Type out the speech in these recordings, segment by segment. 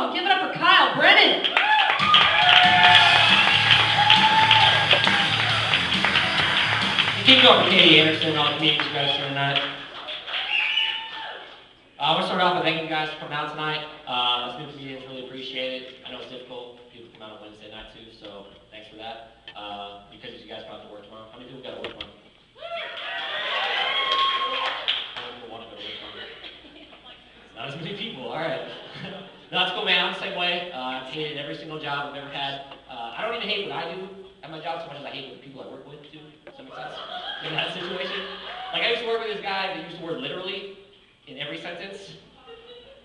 Omaha. Give it up for Kyle, Brennan. Keep going for Katie Anderson and all the comedians you guys are doing tonight. I want to start off with thanking you guys for coming out tonight. As new comedians, really appreciate it. I know it's difficult. People come out on Wednesday night too, so thanks for that. Because you guys probably have to work tomorrow. How many people got to work tomorrow? How many people want to go to work tomorrow? It's not as many people, alright. No, it's cool, man. I'm the same way. I've hated every single job I've ever had. I don't even hate what I do at my job so much as I hate what the people I work with do. Does that make sense? In that situation? Like, I used to work with this guy that used the word literally in every sentence.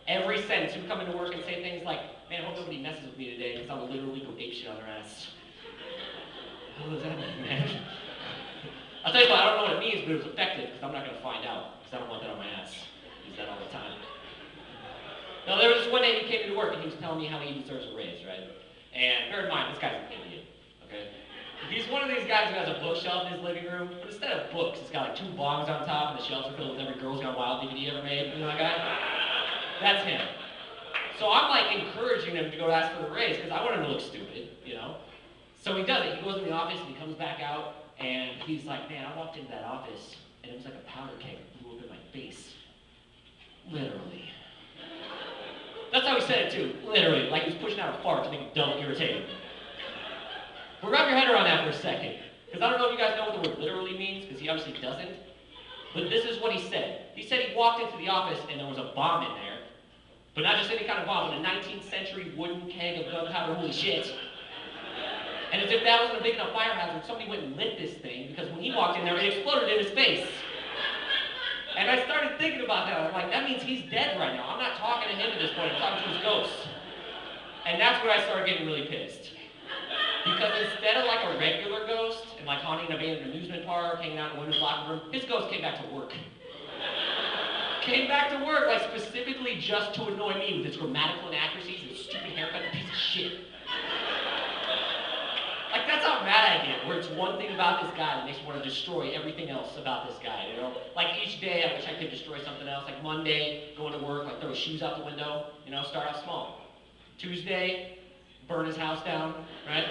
Every sentence. He would come into work and say things like, man, I hope nobody messes with me today because I'll literally go ape shit on their ass. What does that mean, man? I'll tell you what, I don't know what it means, but it was effective because I'm not going to find out because I don't want that on my ass. I use that all the time. Now, there was this one day he came into work and he was telling me how he deserves a raise, right? And bear in mind, this guy's an idiot, okay? He's one of these guys who has a bookshelf in his living room, but instead of books, it's got like 2 bongs on top and the shelves are filled with every Girls Gone Wild DVD ever made. You know that guy? That's him. So I'm like encouraging him to go ask for the raise because I want him to look stupid, you know? So he does it. He goes in the office and he comes back out and he's like, man, I walked into that office and it was like a powder keg that blew up in my face. Literally. That's how he said it too, literally, like he was pushing out a fart to make him double irritated. But wrap your head around that for a second, because I don't know if you guys know what the word literally means, because he obviously doesn't, but this is what he said. He said he walked into the office and there was a bomb in there, but not just any kind of bomb, but a 19th century wooden keg of gunpowder, holy shit. And as if that wasn't a big enough fire hazard, somebody went and lit this thing, because when he walked in there, it exploded in his face. And I started thinking about that. I'm like, that means he's dead right now. I'm not talking to him at this point. I'm talking to his ghost. And that's when I started getting really pissed. Because instead of like a regular ghost and like haunting an abandoned amusement park, hanging out in the women's locker room, his ghost came back to work. Came back to work, like specifically just to annoy me with its grammatical inaccuracies and stupid haircut, piece of shit. Like, that's how mad I get, where it's one thing about this guy that makes me want to destroy everything else about this guy, you know? Like, each day I wish I could destroy something else. Like, Monday, going to work, like, throw his shoes out the window, you know, start off small. Tuesday, burn his house down, right?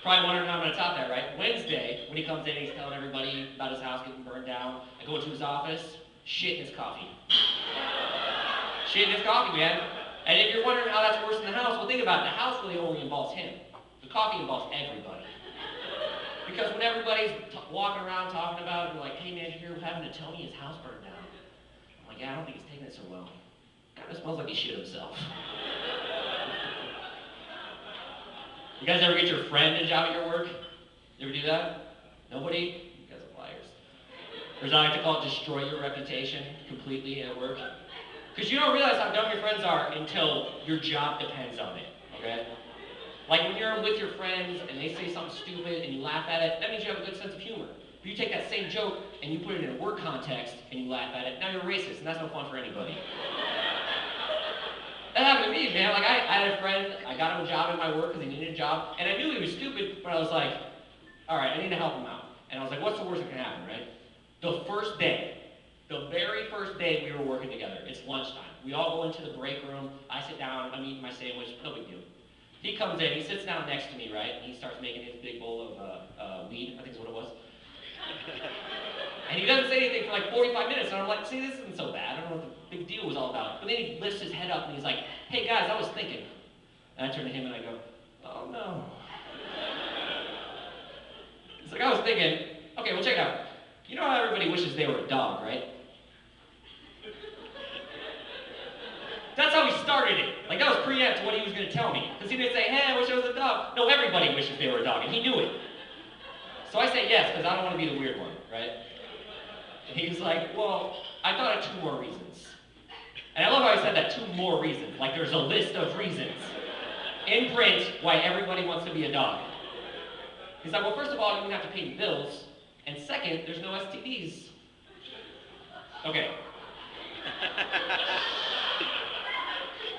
Probably wondering how I'm going to top that, right? Wednesday, when he comes in, he's telling everybody about his house getting burned down. I go into his office, shit in his coffee. Shit in his coffee, man. And if you're wondering how that's worse than the house, well, think about it. The house really only involves him. The coffee involves everybody. Because when everybody's walking around talking about it, they're like, hey man, you're having to tell me his house burned down. I'm like, yeah, I don't think he's taking it so well. Kind of smells like he shit himself. You guys ever get your friend a job at your work? You ever do that? Nobody? You guys are liars. Or as I like to call it, destroy your reputation completely at work. Because you don't realize how dumb your friends are until your job depends on it, okay? Like when you're with your friends and they say something stupid and you laugh at it, that means you have a good sense of humor. But you take that same joke and you put it in a work context and you laugh at it, now you're racist and that's no fun for anybody. That happened to me, man. Like I had a friend, I got him a job in my work because he needed a job, and I knew he was stupid, but I was like, all right, I need to help him out. And I was like, what's the worst that can happen, right? The first day, the very first day we were working together, it's lunchtime. We all go into the break room, I sit down, I'm eating my sandwich, no big deal. He comes in, he sits down next to me, right? And he starts making his big bowl of weed, I think is what it was. And he doesn't say anything for like 45 minutes, and I'm like, see, this isn't so bad. I don't know what the big deal was all about. But then he lifts his head up and he's like, hey guys, I was thinking. And I turn to him and I go, oh no. He's like, I was thinking, okay, well check it out. You know how everybody wishes they were a dog, right? That's how he started it. Like, that was preempt to what he was going to tell me. Because he didn't say, hey, I wish I was a dog. No, everybody wishes they were a dog, and he knew it. So I say yes, because I don't want to be the weird one, right? And he was like, well, I thought of 2 more reasons. And I love how he said that, 2 more reasons. Like, there's a list of reasons in print why everybody wants to be a dog. He's like, well, first of all, you don't have to pay the bills. And second, there's no STDs. Okay.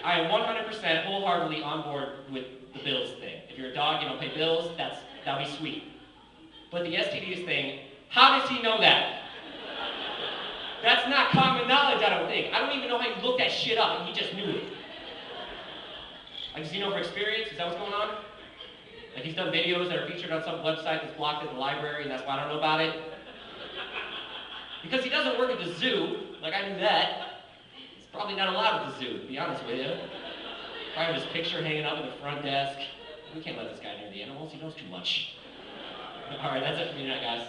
I am 100% wholeheartedly on board with the bills thing. If you're a dog, you don't pay bills, that'll be sweet. But the STDs thing, how does he know that? That's not common knowledge, I don't think. I don't even know how you looked that shit up, and he just knew it. Like, does he know for experience? Is that what's going on? Like, he's done videos that are featured on some website that's blocked at the library, and that's why I don't know about it? Because he doesn't work at the zoo, like I knew that. He's probably not allowed at the zoo, to be honest with you. Probably have his picture hanging up at the front desk. We can't let this guy near the animals, he knows too much. All right, that's it for me tonight, guys.